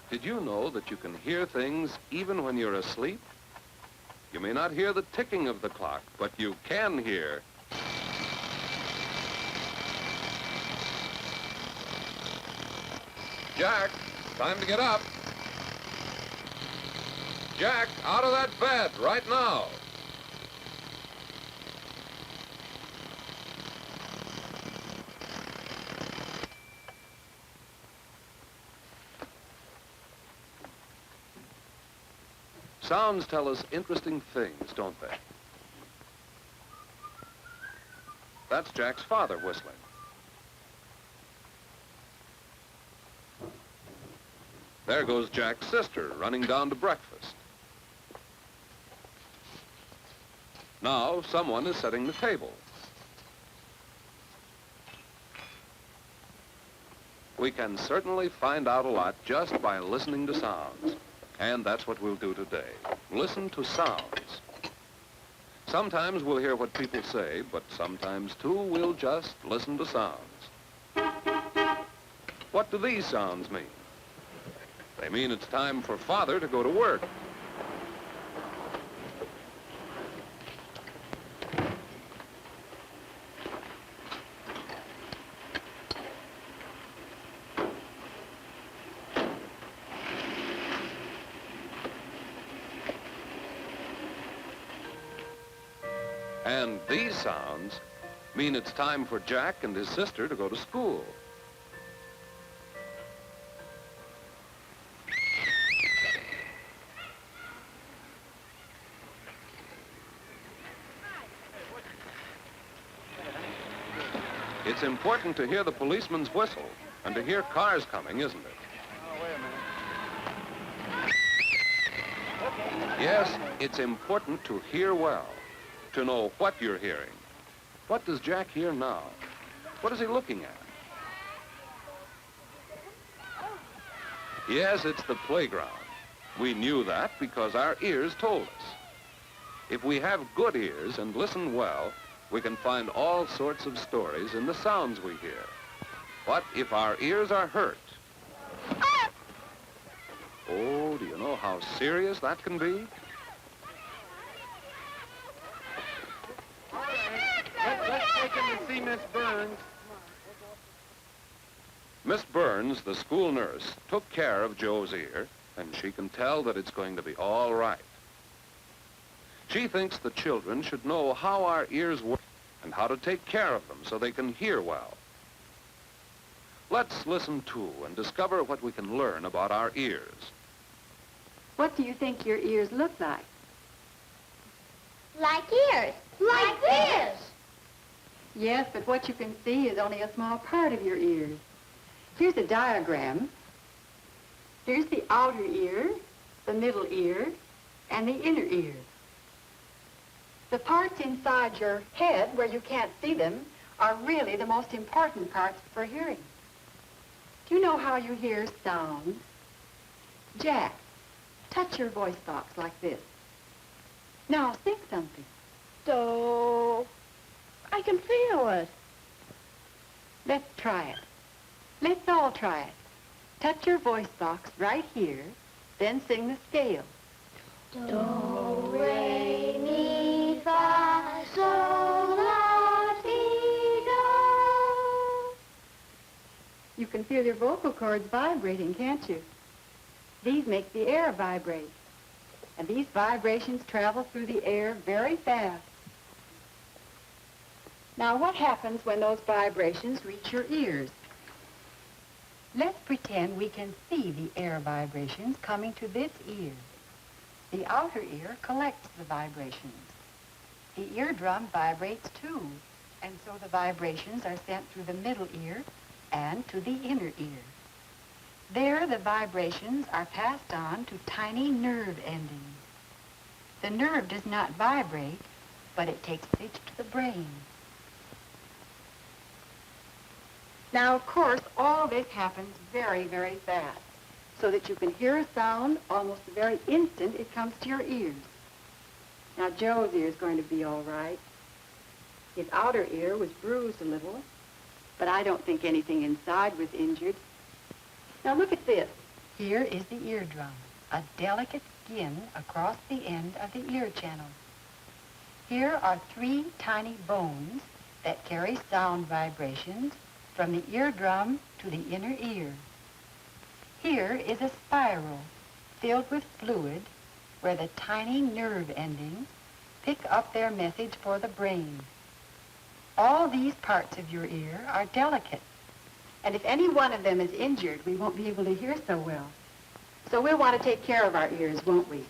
Did you know that you can hear things even when you're asleep? You may not hear the ticking of the clock, but you can hear. Jack, time to get up. Jack, out of that bed right now. Sounds tell us interesting things, don't they? That's Jack's father whistling. There goes Jack's sister running down to breakfast. Now someone is setting the table. We can certainly find out a lot just by listening to sounds. And that's what we'll do today. Listen to sounds. Sometimes we'll hear what people say, but sometimes, too, we'll just listen to sounds. What do these sounds mean? They mean it's time for Father to go to work. And these sounds mean it's time for Jack and his sister to go to school. It's important to hear the policeman's whistle and to hear cars coming, isn't it? Oh, wait a minute. Yes, it's important to hear well, to know what you're hearing. What does Jack hear now? What is he looking at? Yes, it's the playground. We knew that because our ears told us. If we have good ears and listen well, we can find all sorts of stories in the sounds we hear. But if our ears are hurt, oh, do you know how serious that can be? Let's take him to see Miss Burns. Miss Burns, the school nurse, took care of Joe's ear, and she can tell that it's going to be all right. She thinks the children should know how our ears work and how to take care of them so they can hear well. Let's listen too and discover what we can learn about our ears. What do you think your ears look like? Like ears. Like this. Yes, but what you can see is only a small part of your ears. Here's a diagram. Here's the outer ear, the middle ear, and the inner ear. The parts inside your head where you can't see them are really the most important parts for hearing. Do you know how you hear sounds? Jack, touch your voice box like this. Now sing something. Do. I can feel it. Let's try it. Let's all try it. Touch your voice box right here, then sing the scale. Do, re, mi, fa, sol, la, ti, do. You can feel your vocal cords vibrating, can't you? These make the air vibrate. And these vibrations travel through the air very fast. Now, what happens when those vibrations reach your ears? Let's pretend we can see the air vibrations coming to this ear. The outer ear collects the vibrations. The eardrum vibrates too, and so the vibrations are sent through the middle ear and to the inner ear. There, the vibrations are passed on to tiny nerve endings. The nerve does not vibrate, but it takes it to the brain. Now, of course, all this happens very, very fast, so that you can hear a sound almost the very instant it comes to your ears. Now, Joe's ear is going to be all right. His outer ear was bruised a little, but I don't think anything inside was injured. Now, look at this. Here is the eardrum, a delicate skin across the end of the ear channel. Here are 3 tiny bones that carry sound vibrations from the eardrum to the inner ear. Here is a spiral filled with fluid where the tiny nerve endings pick up their message for the brain. All these parts of your ear are delicate, and if any one of them is injured, we won't be able to hear so well. So we'll want to take care of our ears, won't we?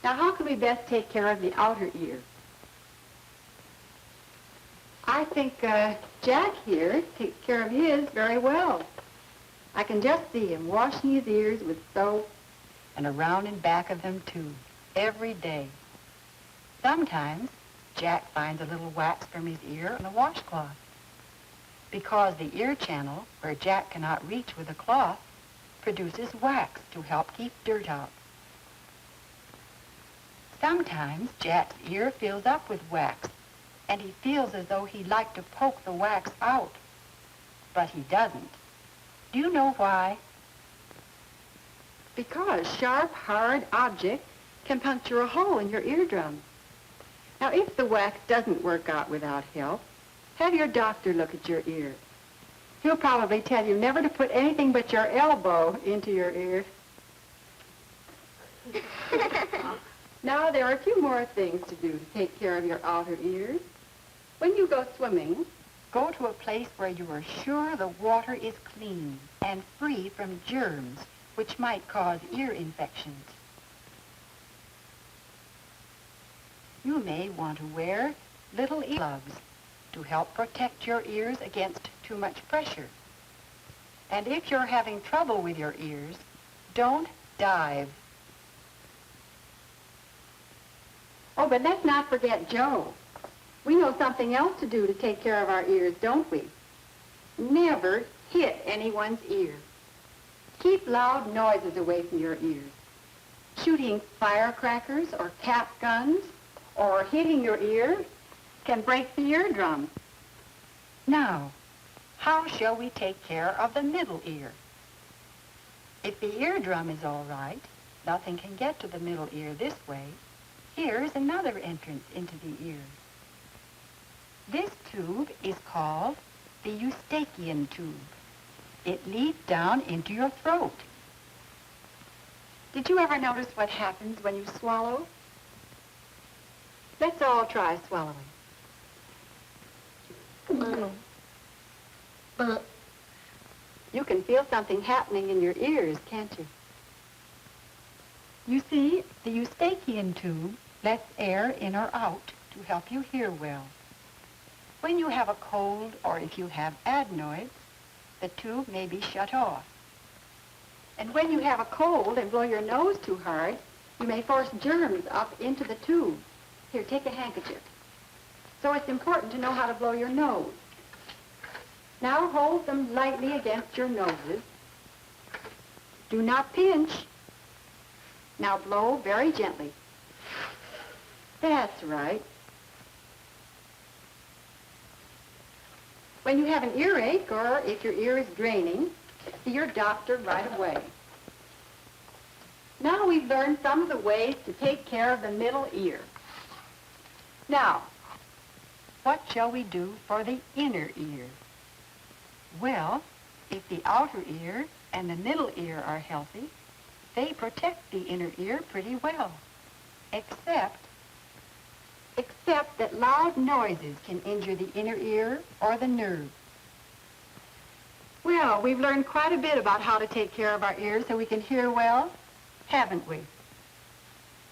Now, how can we best take care of the outer ear? I think Jack here takes care of his very well. I can just see him washing his ears with soap and around and back of them, too, every day. Sometimes Jack finds a little wax from his ear on a washcloth because the ear channel, where Jack cannot reach with a cloth, produces wax to help keep dirt out. Sometimes Jack's ear fills up with wax, and he feels as though he'd like to poke the wax out, but he doesn't. Do you know why? Because sharp, hard objects can puncture a hole in your eardrum. Now, if the wax doesn't work out without help, have your doctor look at your ear. He'll probably tell you never to put anything but your elbow into your ear. Now, there are a few more things to do to take care of your outer ears. When you go swimming, go to a place where you are sure the water is clean and free from germs which might cause ear infections. You may want to wear little earplugs to help protect your ears against too much pressure. And if you're having trouble with your ears, don't dive. Oh, but let's not forget Joe. We know something else to do to take care of our ears, don't we? Never hit anyone's ear. Keep loud noises away from your ears. Shooting firecrackers or cap guns or hitting your ear can break the eardrum. Now, how shall we take care of the middle ear? If the eardrum is all right, nothing can get to the middle ear this way. Here's another entrance into the ear. This tube is called the Eustachian tube. It leads down into your throat. Did you ever notice what happens when you swallow? Let's all try swallowing. You can feel something happening in your ears, can't you? You see, the Eustachian tube lets air in or out to help you hear well. When you have a cold or if you have adenoids, the tube may be shut off. And when you have a cold and blow your nose too hard, you may force germs up into the tube. Here, take a handkerchief. So it's important to know how to blow your nose. Now hold them lightly against your noses. Do not pinch. Now blow very gently. That's right. When you have an earache or if your ear is draining, see your doctor right away. Now we've learned some of the ways to take care of the middle ear. Now, what shall we do for the inner ear? Well, if the outer ear and the middle ear are healthy, they protect the inner ear pretty well, except that loud noises can injure the inner ear or the nerve. Well, we've learned quite a bit about how to take care of our ears so we can hear well, haven't we?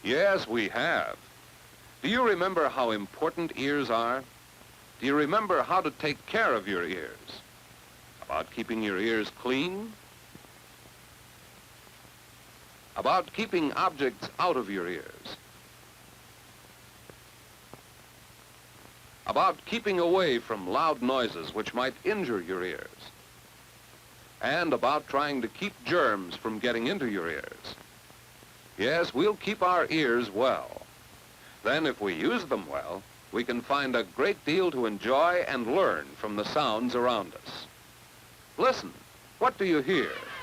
Yes, we have. Do you remember how important ears are? Do you remember how to take care of your ears? About keeping your ears clean? About keeping objects out of your ears? About keeping away from loud noises which might injure your ears? And about trying to keep germs from getting into your ears? Yes, we'll keep our ears well. Then if we use them well, we can find a great deal to enjoy and learn from the sounds around us. Listen, What do you hear?